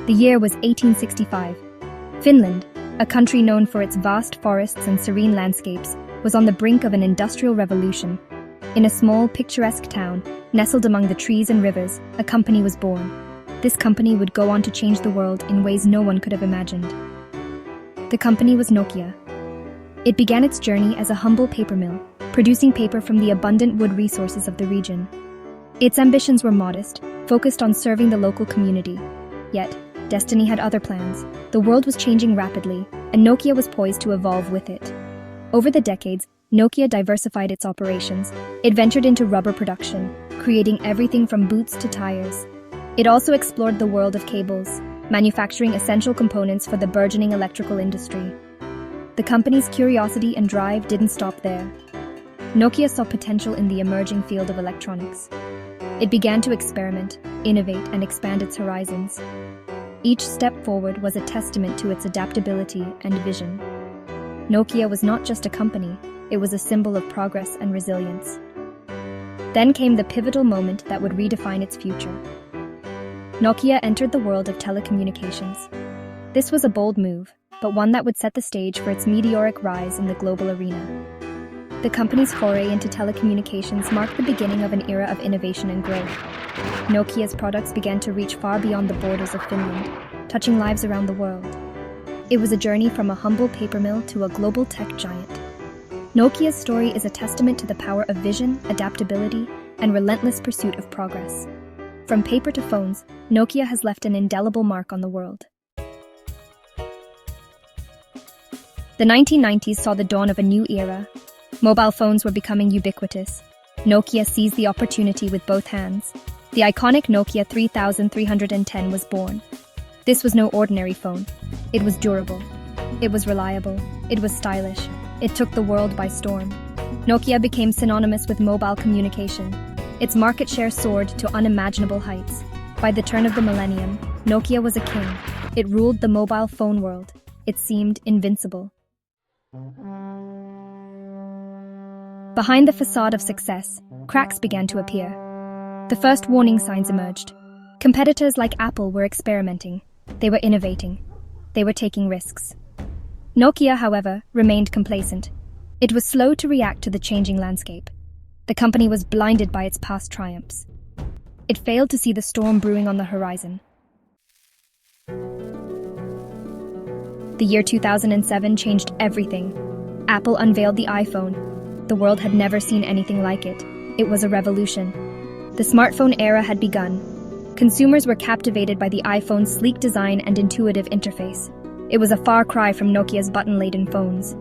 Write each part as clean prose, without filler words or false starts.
The year was 1865. Finland, a country known for its vast forests and serene landscapes, was on the brink of an industrial revolution. In a small, picturesque town, nestled among the trees and rivers, a company was born. This company would go on to change the world in ways no one could have imagined. The company was Nokia. It began its journey as a humble paper mill, producing paper from the abundant wood resources of the region. Its ambitions were modest, focused on serving the local community. Yet, destiny had other plans. The world was changing rapidly, and Nokia was poised to evolve with it. Over the decades, Nokia diversified its operations. It ventured into rubber production, creating everything from boots to tires. It also explored the world of cables, manufacturing essential components for the burgeoning electrical industry. The company's curiosity and drive didn't stop there. Nokia saw potential in the emerging field of electronics. It began to experiment, innovate, and expand its horizons. Each step forward was a testament to its adaptability and vision. Nokia was not just a company, it was a symbol of progress and resilience. Then came the pivotal moment that would redefine its future. Nokia entered the world of telecommunications. This was a bold move, but one that would set the stage for its meteoric rise in the global arena. The company's foray into telecommunications marked the beginning of an era of innovation and growth. Nokia's products began to reach far beyond the borders of Finland, touching lives around the world. It was a journey from a humble paper mill to a global tech giant. Nokia's story is a testament to the power of vision, adaptability, and relentless pursuit of progress. From paper to phones, Nokia has left an indelible mark on the world. The 1990s saw the dawn of a new era. Mobile phones were becoming ubiquitous. Nokia seized the opportunity with both hands. The iconic Nokia 3310 was born. This was no ordinary phone. It was durable. It was reliable. It was stylish. It took the world by storm. Nokia became synonymous with mobile communication. Its market share soared to unimaginable heights. By the turn of the millennium, Nokia was a king. It ruled the mobile phone world. It seemed invincible. Behind the facade of success, cracks began to appear. The first warning signs emerged. Competitors like Apple were experimenting. They were innovating. They were taking risks. Nokia, however, remained complacent. It was slow to react to the changing landscape. The company was blinded by its past triumphs. It failed to see the storm brewing on the horizon. The year 2007 changed everything. Apple unveiled the iPhone. The world had never seen anything like it. It was a revolution. The smartphone era had begun. Consumers were captivated by the iPhone's sleek design and intuitive interface. It was a far cry from Nokia's button-laden phones.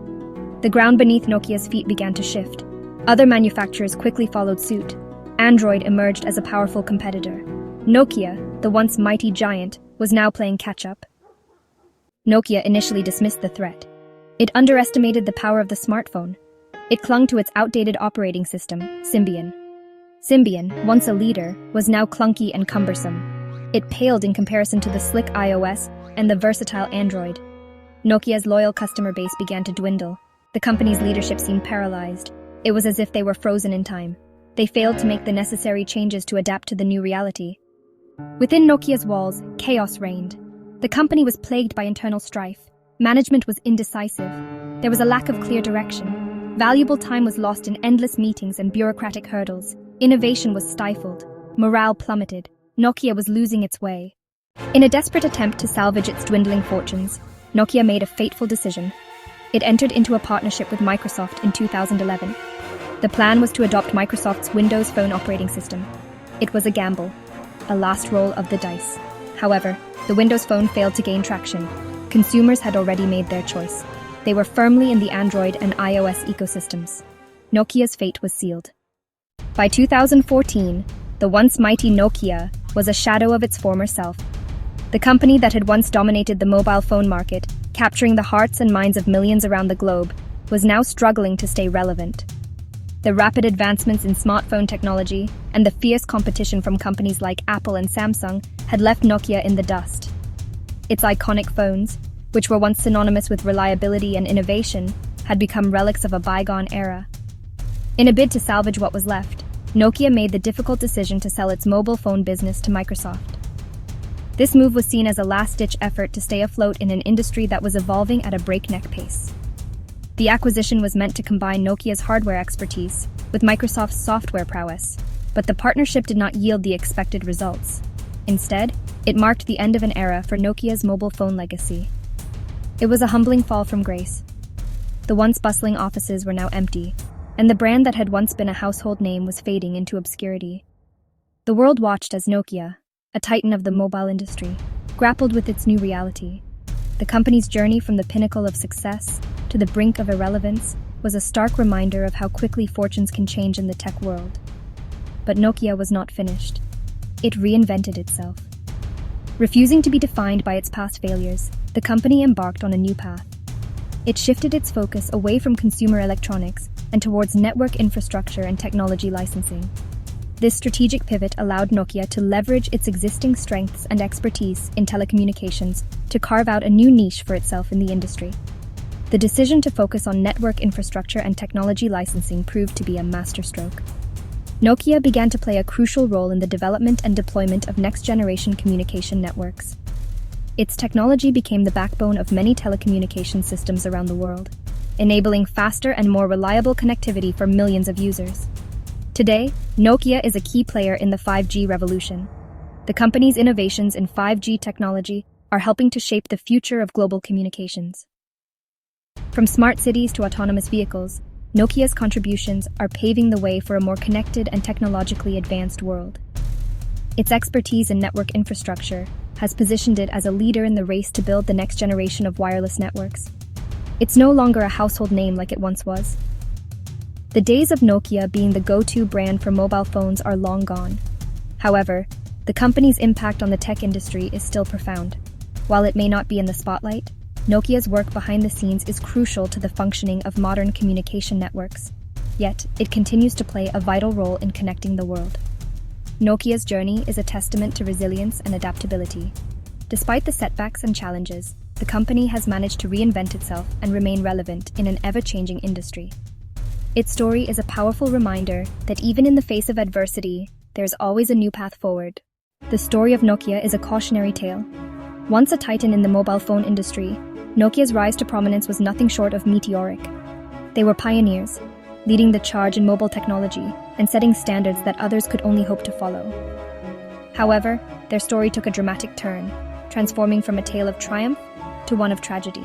The ground beneath Nokia's feet began to shift. Other manufacturers quickly followed suit. Android emerged as a powerful competitor. Nokia, the once mighty giant, was now playing catch-up. Nokia initially dismissed the threat. It underestimated the power of the smartphone. It clung to its outdated operating system, Symbian. Symbian, once a leader, was now clunky and cumbersome. It paled in comparison to the slick iOS and the versatile Android. Nokia's loyal customer base began to dwindle. The company's leadership seemed paralyzed. It was as if they were frozen in time. They failed to make the necessary changes to adapt to the new reality. Within Nokia's walls, chaos reigned. The company was plagued by internal strife. Management was indecisive. There was a lack of clear direction. Valuable time was lost in endless meetings and bureaucratic hurdles. Innovation was stifled. Morale plummeted. Nokia was losing its way. In a desperate attempt to salvage its dwindling fortunes, Nokia made a fateful decision. It entered into a partnership with Microsoft in 2011. The plan was to adopt Microsoft's Windows Phone operating system. It was a gamble, a last roll of the dice. However, the Windows Phone failed to gain traction. Consumers had already made their choice. They were firmly in the Android and iOS ecosystems. Nokia's fate was sealed. By 2014, the once mighty Nokia was a shadow of its former self. The company that had once dominated the mobile phone market, capturing the hearts and minds of millions around the globe, was now struggling to stay relevant. The rapid advancements in smartphone technology and the fierce competition from companies like Apple and Samsung had left Nokia in the dust. Its iconic phones, which were once synonymous with reliability and innovation, had become relics of a bygone era. In a bid to salvage what was left, Nokia made the difficult decision to sell its mobile phone business to Microsoft. This move was seen as a last-ditch effort to stay afloat in an industry that was evolving at a breakneck pace. The acquisition was meant to combine Nokia's hardware expertise with Microsoft's software prowess, but the partnership did not yield the expected results. Instead, it marked the end of an era for Nokia's mobile phone legacy. It was a humbling fall from grace. The once bustling offices were now empty, and the brand that had once been a household name was fading into obscurity. The world watched as Nokia, a titan of the mobile industry, grappled with its new reality. The company's journey from the pinnacle of success to the brink of irrelevance was a stark reminder of how quickly fortunes can change in the tech world. But Nokia was not finished. It reinvented itself. Refusing to be defined by its past failures, the company embarked on a new path. It shifted its focus away from consumer electronics and towards network infrastructure and technology licensing. This strategic pivot allowed Nokia to leverage its existing strengths and expertise in telecommunications to carve out a new niche for itself in the industry. The decision to focus on network infrastructure and technology licensing proved to be a masterstroke. Nokia began to play a crucial role in the development and deployment of next-generation communication networks. Its technology became the backbone of many telecommunication systems around the world, enabling faster and more reliable connectivity for millions of users. Today, Nokia is a key player in the 5G revolution. The company's innovations in 5G technology are helping to shape the future of global communications. From smart cities to autonomous vehicles, Nokia's contributions are paving the way for a more connected and technologically advanced world. Its expertise in network infrastructure has positioned it as a leader in the race to build the next generation of wireless networks. It's no longer a household name like it once was. The days of Nokia being the go-to brand for mobile phones are long gone. However, the company's impact on the tech industry is still profound. While it may not be in the spotlight, Nokia's work behind the scenes is crucial to the functioning of modern communication networks. Yet, it continues to play a vital role in connecting the world. Nokia's journey is a testament to resilience and adaptability. Despite the setbacks and challenges, the company has managed to reinvent itself and remain relevant in an ever-changing industry. Its story is a powerful reminder that even in the face of adversity, there's always a new path forward. The story of Nokia is a cautionary tale. Once a titan in the mobile phone industry, Nokia's rise to prominence was nothing short of meteoric. They were pioneers, leading the charge in mobile technology and setting standards that others could only hope to follow. However, their story took a dramatic turn, transforming from a tale of triumph to one of tragedy.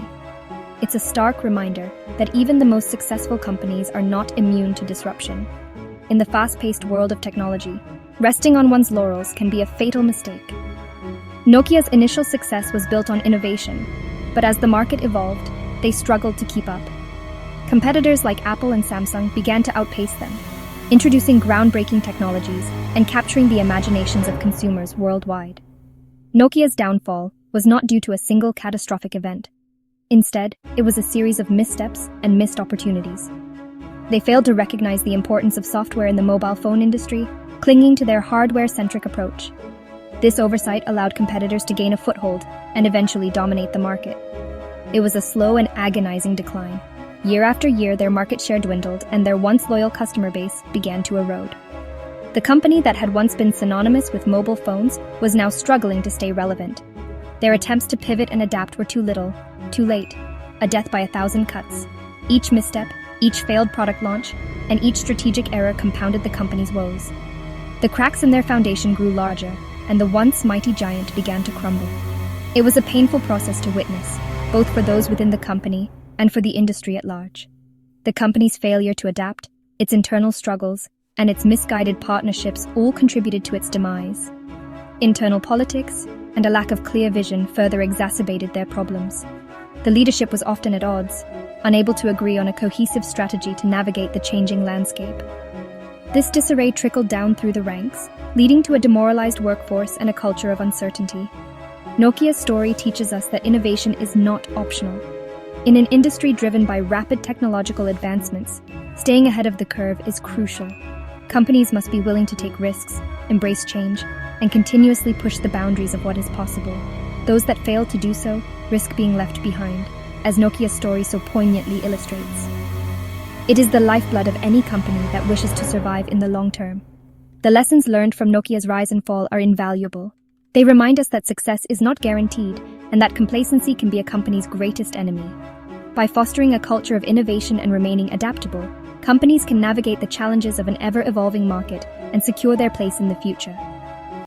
It's a stark reminder that even the most successful companies are not immune to disruption. In the fast-paced world of technology, resting on one's laurels can be a fatal mistake. Nokia's initial success was built on innovation, but as the market evolved, they struggled to keep up. Competitors like Apple and Samsung began to outpace them, introducing groundbreaking technologies and capturing the imaginations of consumers worldwide. Nokia's downfall was not due to a single catastrophic event. Instead, it was a series of missteps and missed opportunities. They failed to recognize the importance of software in the mobile phone industry, clinging to their hardware-centric approach. This oversight allowed competitors to gain a foothold and eventually dominate the market. It was a slow and agonizing decline. Year after year, their market share dwindled and their once loyal customer base began to erode. The company that had once been synonymous with mobile phones was now struggling to stay relevant. Their attempts to pivot and adapt were too little, too late, a death by 1,000 cuts. Each misstep, each failed product launch, and each strategic error compounded the company's woes. The cracks in their foundation grew larger, and the once mighty giant began to crumble. It was a painful process to witness, both for those within the company and for the industry at large. The company's failure to adapt, its internal struggles, and its misguided partnerships all contributed to its demise. Internal politics and a lack of clear vision further exacerbated their problems. The leadership was often at odds, unable to agree on a cohesive strategy to navigate the changing landscape. This disarray trickled down through the ranks, leading to a demoralized workforce and a culture of uncertainty. Nokia's story teaches us that innovation is not optional. In an industry driven by rapid technological advancements, staying ahead of the curve is crucial. Companies must be willing to take risks, embrace change, and continuously push the boundaries of what is possible. Those that fail to do so risk being left behind, as Nokia's story so poignantly illustrates. It is the lifeblood of any company that wishes to survive in the long term. The lessons learned from Nokia's rise and fall are invaluable. They remind us that success is not guaranteed and that complacency can be a company's greatest enemy. By fostering a culture of innovation and remaining adaptable, companies can navigate the challenges of an ever-evolving market and secure their place in the future.